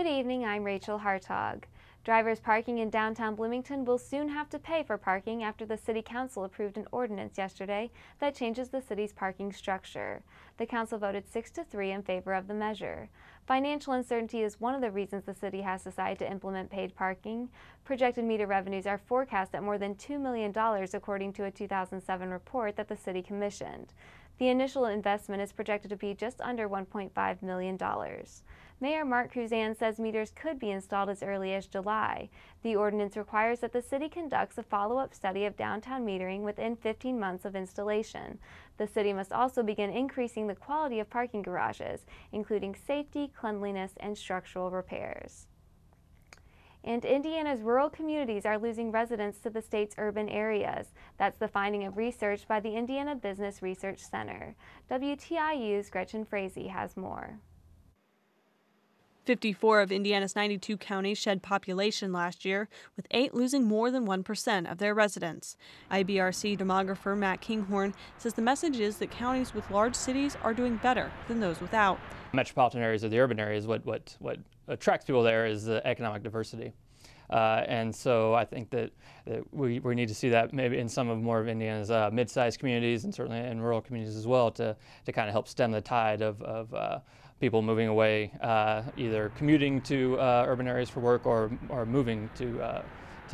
Good evening, I'm Rachel Hartog. Drivers parking in downtown Bloomington will soon have to pay for parking after the City Council approved an ordinance yesterday that changes the city's parking structure. The council voted 6-3 in favor of the measure. Financial uncertainty is one of the reasons the city has decided to implement paid parking. Projected meter revenues are forecast at more than $2 million according to a 2007 report that the city commissioned. The initial investment is projected to be just under $1.5 million. Mayor Mark Cruzan says meters could be installed as early as July. The ordinance requires that the city conducts a follow-up study of downtown metering within 15 months of installation. The city must also begin increasing the quality of parking garages, including safety, cleanliness, and structural repairs. And Indiana's rural communities are losing residents to the state's urban areas. That's the finding of research by the Indiana Business Research Center. WTIU's Gretchen Frazee has more. 54 of Indiana's 92 counties shed population last year, with 8 losing more than 1% of their residents. IBRC demographer Matt Kinghorn says the message is that counties with large cities are doing better than those without. Metropolitan areas or the urban areas, what attracts people there is the economic diversity. And so I think that we need to see that maybe in some of more of Indiana's mid-sized communities and certainly in rural communities as well to kind of help stem the tide of people moving away, either commuting to urban areas for work or moving to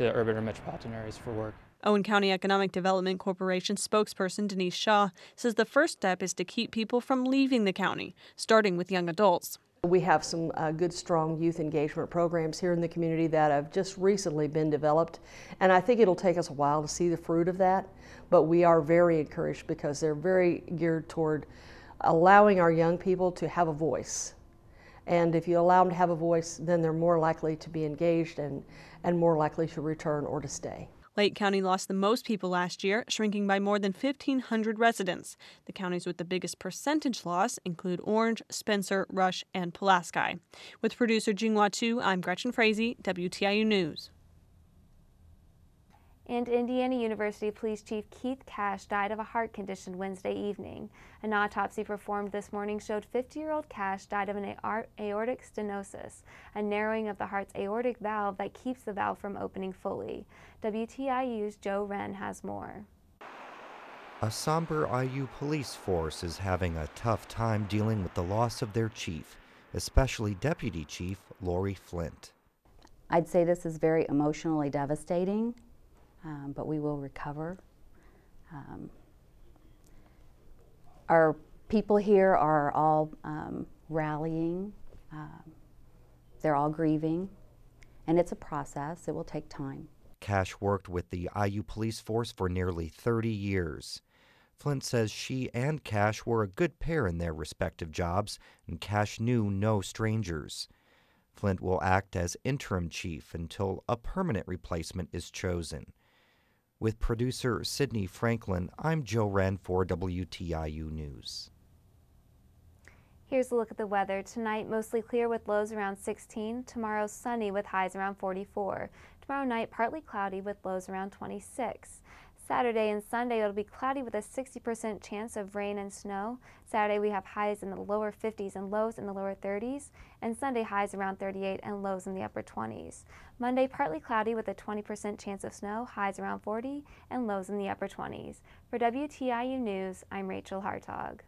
urban or metropolitan areas for work. Owen County Economic Development Corporation spokesperson Denise Shaw says the first step is to keep people from leaving the county, starting with young adults. We have some good, strong youth engagement programs here in the community that have just recently been developed, and I think it'll take us a while to see the fruit of that, but we are very encouraged because they're very geared toward allowing our young people to have a voice. And if you allow them to have a voice, then they're more likely to be engaged and more likely to return or to stay. Lake County lost the most people last year, shrinking by more than 1,500 residents. The counties with the biggest percentage loss include Orange, Spencer, Rush, and Pulaski. With producer Jinghua Chu, I'm Gretchen Frazee, WTIU News. And Indiana University Police Chief Keith Cash died of a heart condition Wednesday evening. An autopsy performed this morning showed 50-year-old Cash died of an aortic stenosis, a narrowing of the heart's aortic valve that keeps the valve from opening fully. WTIU's Joe Wren has more. A somber IU police force is having a tough time dealing with the loss of their chief, especially Deputy Chief Lori Flint. I'd say this is very emotionally devastating. But we will recover. Our people here are all rallying. They're all grieving, and it's a process. It will take time. Cash worked with the IU police force for nearly 30 years. Flint says she and Cash were a good pair in their respective jobs, and Cash knew no strangers. Flint will act as interim chief until a permanent replacement is chosen. With producer Sydney Franklin, I'm Joe Wren for WTIU News. Here's a look at the weather. Tonight, mostly clear with lows around 16. Tomorrow, sunny with highs around 44. Tomorrow night, partly cloudy with lows around 26. Saturday and Sunday, it'll be cloudy with a 60% chance of rain and snow. Saturday, we have highs in the lower 50s and lows in the lower 30s. And Sunday, highs around 38 and lows in the upper 20s. Monday, partly cloudy with a 20% chance of snow, highs around 40 and lows in the upper 20s. For WTIU News, I'm Rachel Hartog.